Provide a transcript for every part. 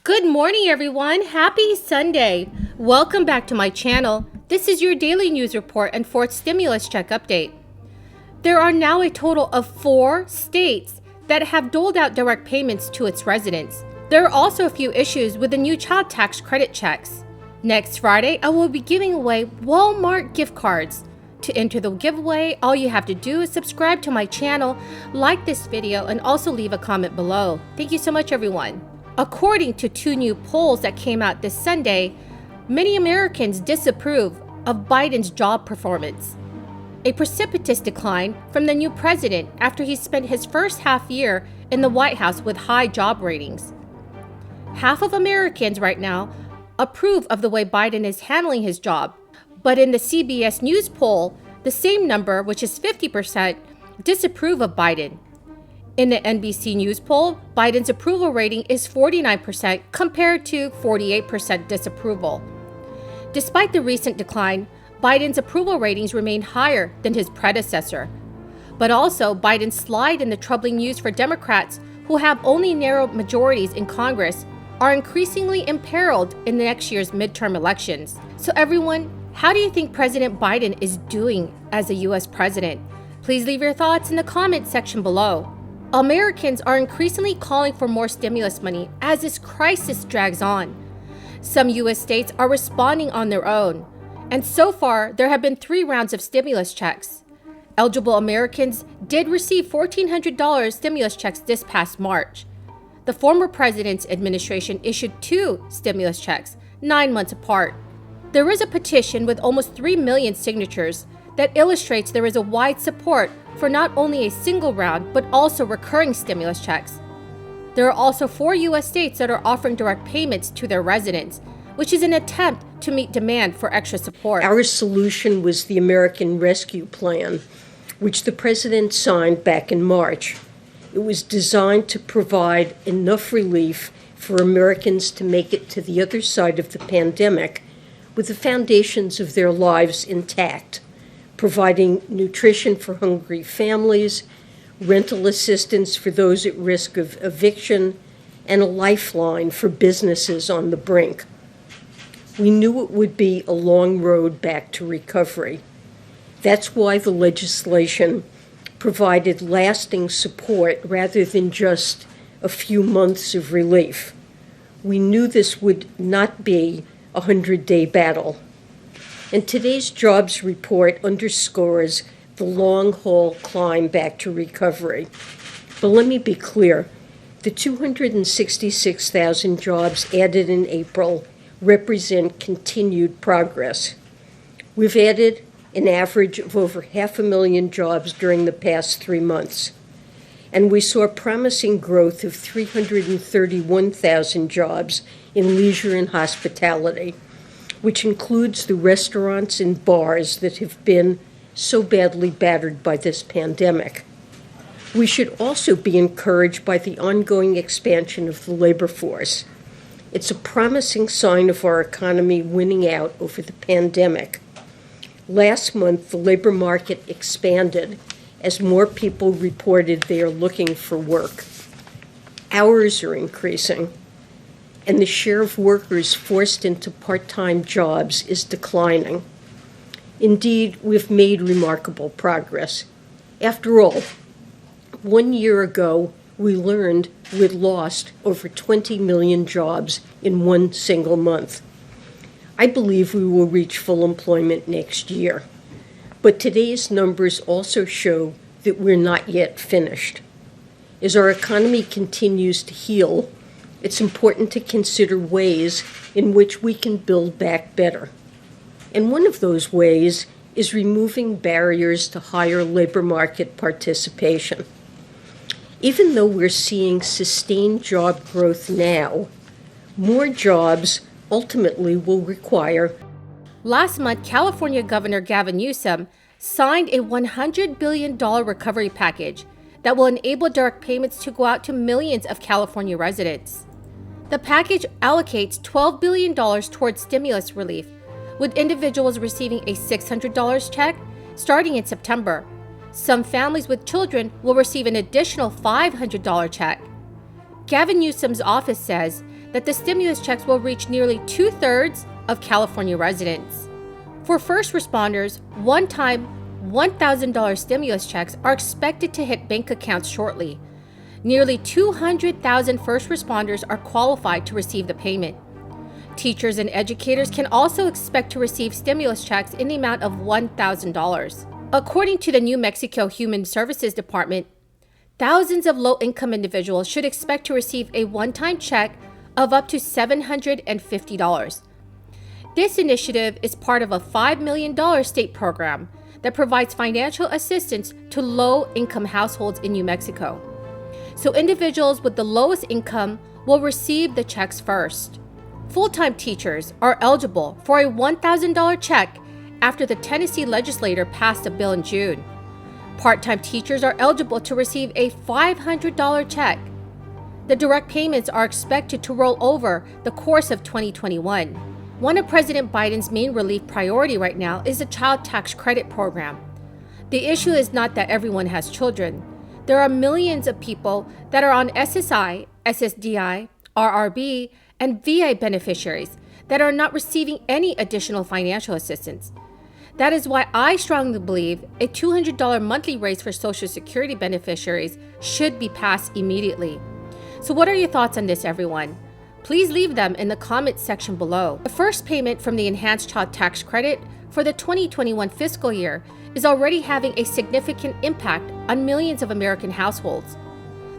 Good morning, everyone. Happy Sunday. Welcome back to my channel. This is your daily news report and fourth stimulus check update. There are now a total of 4 states that have doled out direct payments to its residents. There are also a few issues with the new child tax credit checks. Next Friday, I will be giving away Walmart gift cards. To enter the giveaway, all you have to do is subscribe to my channel, like this video, and also leave a comment below. Thank you so much, everyone. According to 2 new polls that came out this Sunday, many Americans disapprove of Biden's job performance. A precipitous decline from the new president after he spent his first half year in the White House with high job ratings. Half of Americans right now approve of the way Biden is handling his job, but in the CBS News poll, the same number, which is 50%, disapprove of Biden. In the NBC News poll, Biden's approval rating is 49% compared to 48% disapproval. Despite the recent decline, Biden's approval ratings remain higher than his predecessor. But also, Biden's slide in the troubling news for Democrats who have only narrow majorities in Congress are increasingly imperiled in next year's midterm elections. So everyone, how do you think President Biden is doing as a U.S. president? Please leave your thoughts in the comment section below. Americans are increasingly calling for more stimulus money as this crisis drags on. Some U.S. states are responding on their own, and so far there have been 3 rounds of stimulus checks. Eligible Americans did receive $1,400 stimulus checks this past March. The former president's administration issued 2 stimulus checks, 9 months apart. There is a petition with almost 3 million signatures that illustrates there is a wide support for not only a single round, but also recurring stimulus checks. There are also 4 U.S. states that are offering direct payments to their residents, which is an attempt to meet demand for extra support. Our solution was the American Rescue Plan, which the president signed back in March. It was designed to provide enough relief for Americans to make it to the other side of the pandemic with the foundations of their lives intact, providing nutrition for hungry families, rental assistance for those at risk of eviction, and a lifeline for businesses on the brink. We knew it would be a long road back to recovery. That's why the legislation provided lasting support rather than just a few months of relief. We knew this would not be a 100-day battle. And today's jobs report underscores the long-haul climb back to recovery. But let me be clear, the 266,000 jobs added in April represent continued progress. We've added an average of over 500,000 jobs during the past 3 months. And we saw promising growth of 331,000 jobs in leisure and hospitality, which includes the restaurants and bars that have been so badly battered by this pandemic. We should also be encouraged by the ongoing expansion of the labor force. It's a promising sign of our economy winning out over the pandemic. Last month, the labor market expanded as more people reported they are looking for work. Hours are increasing, and the share of workers forced into part-time jobs is declining. Indeed, we've made remarkable progress. After all, 1 year ago, we learned we'd lost over 20 million jobs in 1 single month. I believe we will reach full employment next year. But today's numbers also show that we're not yet finished. As our economy continues to heal, it's important to consider ways in which we can build back better. And one of those ways is removing barriers to higher labor market participation. Even though we're seeing sustained job growth now, more jobs ultimately will require. Last month, California Governor Gavin Newsom signed a $100 billion recovery package that will enable direct payments to go out to millions of California residents. The package allocates $12 billion towards stimulus relief, with individuals receiving a $600 check starting in September. Some families with children will receive an additional $500 check. Gavin Newsom's office says that the stimulus checks will reach nearly 2/3 of California residents. For first responders, one-time $1,000 stimulus checks are expected to hit bank accounts shortly. Nearly 200,000 first responders are qualified to receive the payment. Teachers and educators can also expect to receive stimulus checks in the amount of $1,000. According to the New Mexico Human Services Department, thousands of low-income individuals should expect to receive a one-time check of up to $750. This initiative is part of a $5 million state program that provides financial assistance to low-income households in New Mexico. So individuals with the lowest income will receive the checks first. Full-time teachers are eligible for a $1,000 check after the Tennessee legislature passed a bill in June. Part-time teachers are eligible to receive a $500 check. The direct payments are expected to roll over the course of 2021. One of President Biden's main relief priority right now is the Child Tax Credit Program. The issue is not that everyone has children. There are millions of people that are on SSI, SSDI, RRB, and VA beneficiaries that are not receiving any additional financial assistance. That is why I strongly believe a $200 monthly raise for Social Security beneficiaries should be passed immediately. So what are your thoughts on this, everyone? Please leave them in the comments section below. The first payment from the Enhanced Child Tax Credit for the 2021 fiscal year is already having a significant impact on millions of American households.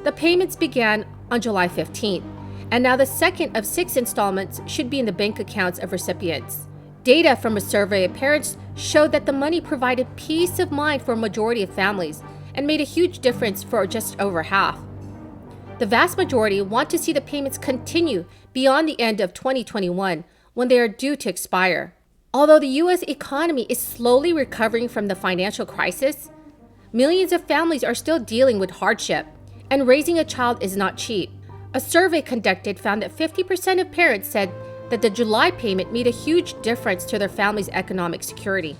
The payments began on July 15th, and now the second of 6 installments should be in the bank accounts of recipients. Data from a survey of parents showed that the money provided peace of mind for a majority of families and made a huge difference for just over half. The vast majority want to see the payments continue beyond the end of 2021 when they are due to expire. Although the U.S. economy is slowly recovering from the financial crisis, millions of families are still dealing with hardship, and raising a child is not cheap. A survey conducted found that 50% of parents said that the July payment made a huge difference to their family's economic security.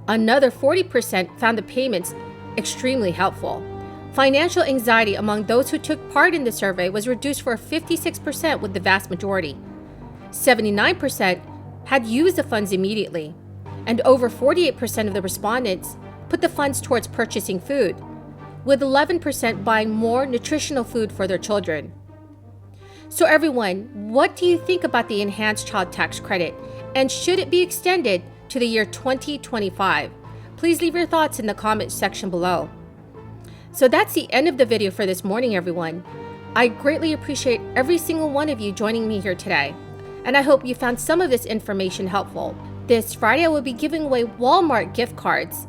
Another 40% found the payments extremely helpful. Financial anxiety among those who took part in the survey was reduced for 56% with the vast majority. 79% had used the funds immediately, and over 48% of the respondents put the funds towards purchasing food, with 11% buying more nutritional food for their children. So everyone, what do you think about the Enhanced Child Tax Credit, and should it be extended to the year 2025? Please leave your thoughts in the comments section below. So that's the end of the video for this morning, everyone. I greatly appreciate every single one of you joining me here today, and I hope you found some of this information helpful. This Friday, I will be giving away Walmart gift cards.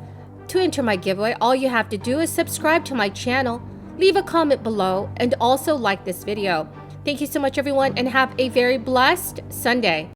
To enter my giveaway, all you have to do is subscribe to my channel, leave a comment below, and also like this video. Thank you so much, everyone, and have a very blessed Sunday.